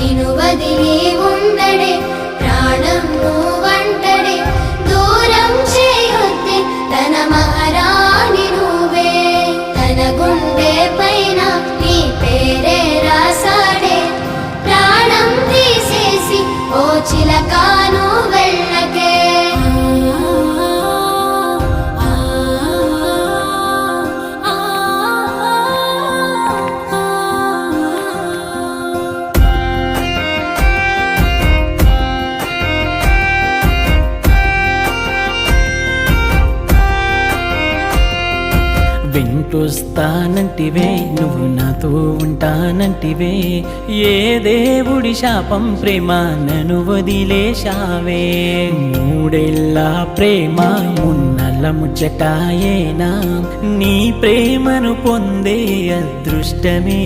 నిను వదిలి ఉండడే ప్రాణం నువ్వంటడే దూరం చేయొద్దే తన మహారాణి నువ్వే తన గుండె పైన నీ పేరే రాసాడే ప్రాణం తీసేసి ఓ చిలకాను వెళ్ళకే వెంటొస్తానంటివే నువ్వు నాతో ఉంటానంటివే ఏ దేవుడి శాపం ప్రేమ నన్ను వదిలేశావే మూడేళ్ళ ప్రేమ మున్నల ముచ్చటాయేనా నీ ప్రేమను పొందే అదృష్టమే